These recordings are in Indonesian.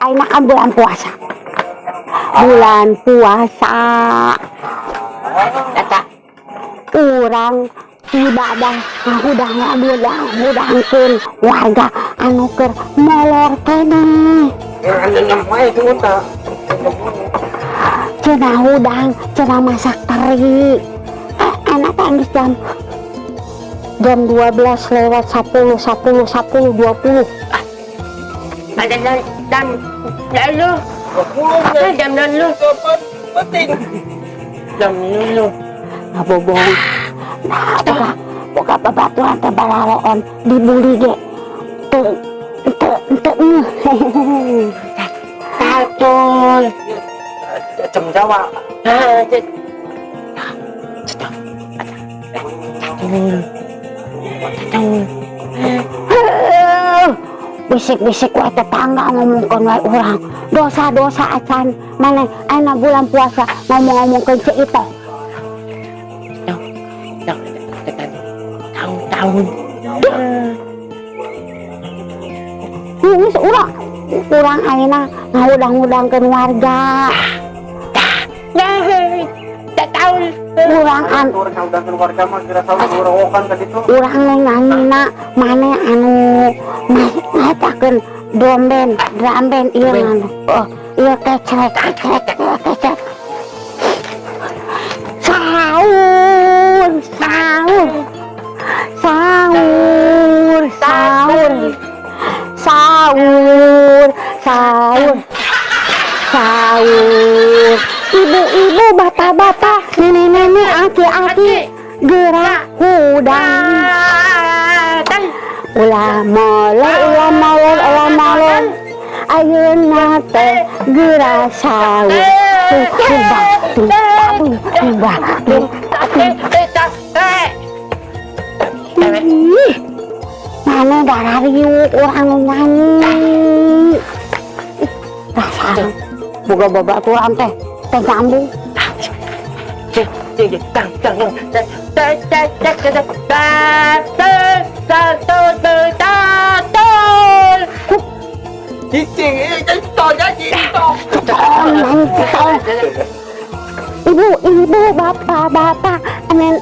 ayeuna kan bulan puasa. Bulan puasa. Eta Urang ibadah ngahudang-hudangkeun warga anu keur molor keneh. Yang wae itu tah. Cenah hudang, cenah masak teri. Enak kan jam 12 lewat 10 20. dan lalu jam lalu Penting. jam lalu Ngabobong. Nah, boga babaturan teh balaloon dibuli ge. Teu ngeuh. Tatul Jam Jawa. Bisik-bisik wae tetangga ngomongkeun wae urang. Dosa-dosa acan maneh ayeuna bulan puasa ngomong-ngomongkeun ceu itu. tahun Geus urang ayeuna ngahudang-hudangkeun warga. tak tahu Urang Orang udah keluarga mah kira tahu ngorowokan tadi tuh. urang nu nanyina maneh anu ngatakeun drum band ieu anu. Oh, ieu kecek. Sahur. Ibu-ibu, bapak-bapak, nenek-nenek, aki-aki, gerak hudang. Ulah molor. Ayeuna teh gerak sahur. Tumbah. Mana darariuk urang nu nyanyi. Rasa boga babaturan teh nyambung. Ibu, bapak-bapak, nen,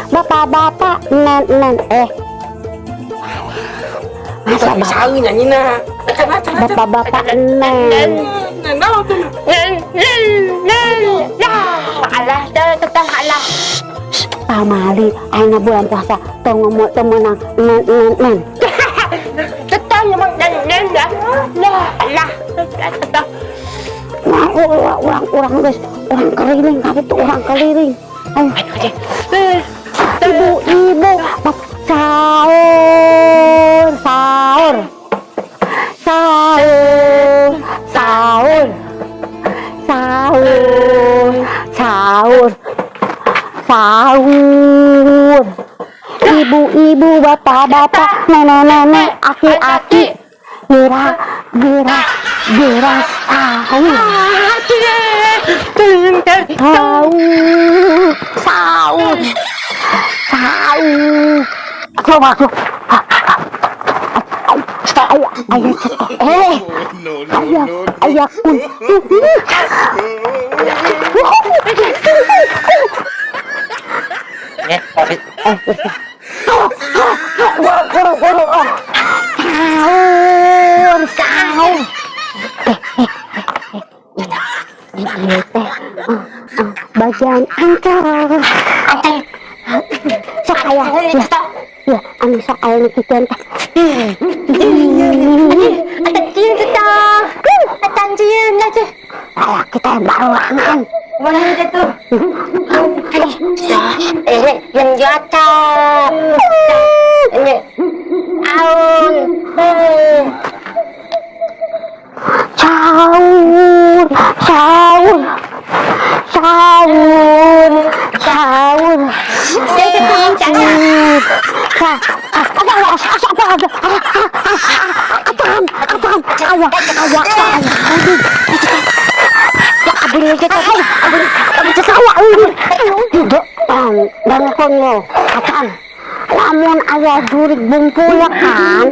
bapak-bapak, nen. Masa Bisa nyanyina. bapak-bapak nen. alah tetang alah Pamali, ayeuna bulan puasa teu ngomong teu meunang nen. tetang emang dan alah tetang Nah, urang geus urang keliling ka ditu urang keliling. Ibu, sahur. Ibu-ibu, bapak-bapak, nenek-nenek, aki-aki, gerak sahur. Coba. Ayah cetok. Ayah kun. Sahur. Bagian angker. Sok ayah. Ya, anu sok ayah nikikeun teh. Atang tetang atang cieun aja Alah kita baruangan. mana ada tuh yang jata ini aun Namun ayah jurik bungkul ya kan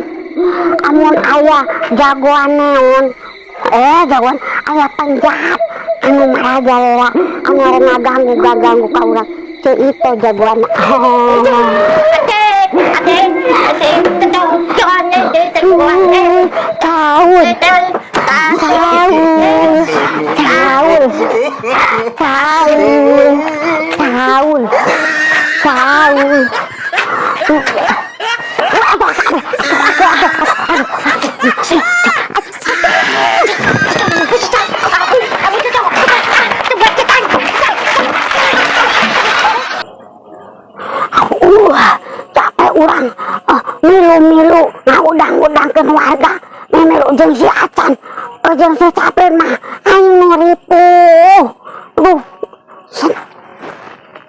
amun ayah jagoan neon jagoan ayah penjahat anu marajalela anu rena ganggu ka urang teu itu jagoan capek urang milu-milu ngaudang-udangkeun warga milu jeung si acan jeung si capek mah aing ripuh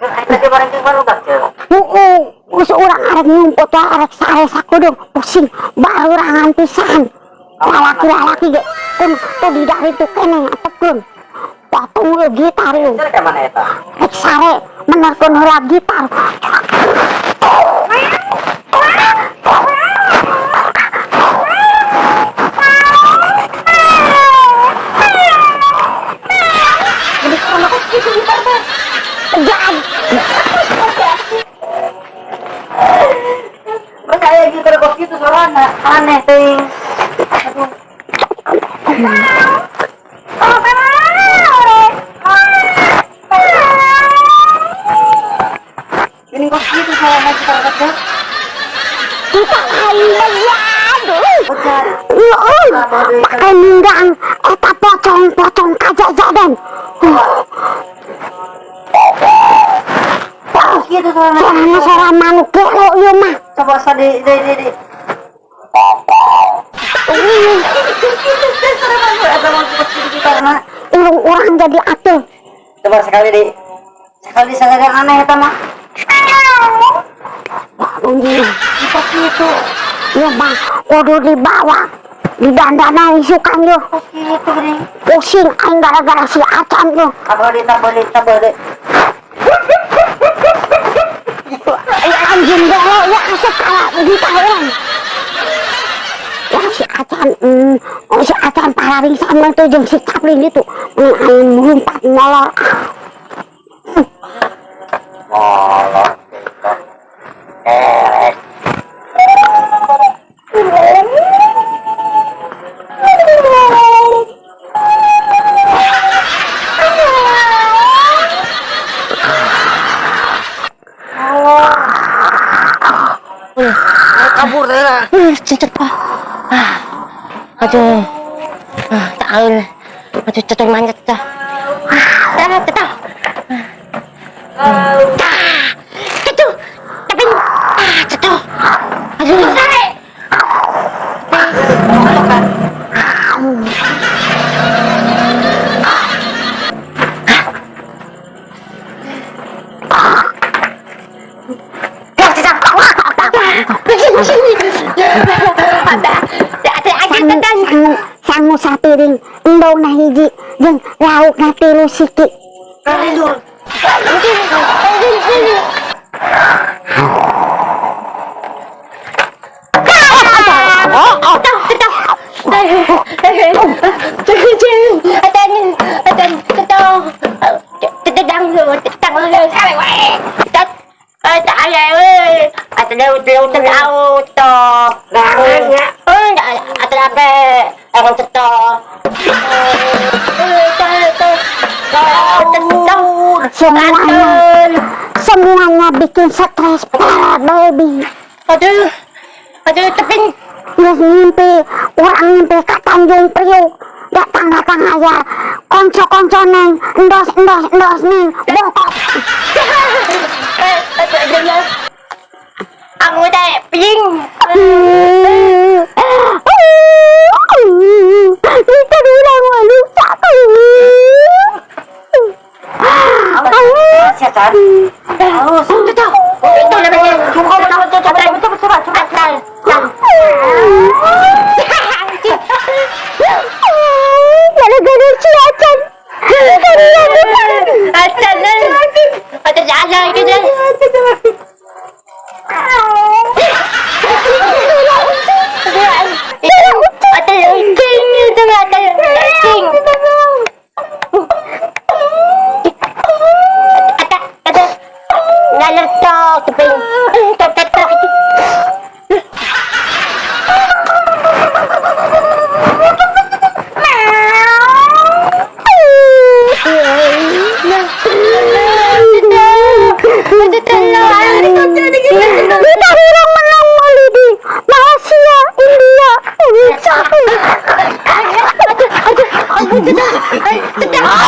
Tadi barang jeung barudak teh. geus urang arek nyumput wae arek sae sakudung pusing bahurangan pisan lalaki-lalaki ge tuh di dari tuh keneh atekeun patung gitar ieu Ka mana eta? rek sare menerkeun heula gitar Kayak gitu kok gitu suarana aneh teh. Ini kok gitu suarana kita kata. kita lain bejaduh Bejar. pakai ninggang eta pocong-pocong kajajadan Gitu suarana. suarana suara manuk gelo ieu mah Coba sa di. irung urang jadi atuh Coba sekali yang aneh eta mah. Seperti itu. ieu mah kudu dibawa di dandana isukan yeuh Gitu gini. pusing aing gara-gara si acan yeuh Tabade. anjing gelo ya asup kala gitar urang ya si acan pararing sama tuh jeung si capling itu melompat molor Kabur deh lah. cecet Aduh. Tahu. Aduh cecet manjat dah. Tetap. Cetuh. Tapi cetuh. Aduh. Sare. sangu sapiring endogna hiji jeung laukna 3 siki semuanya bikin stres para baby. Aduh, tapi Geus ngimpi urang ngimpi ka Tanjung Priok datang aja konco neng endos neng bokok aku teh ping. Kita bilang lupa Siapa? Oh, itu namanya. Coba. Gara-gara si Acan. Ada jalan gitu. Aduh, Kejar, kejar.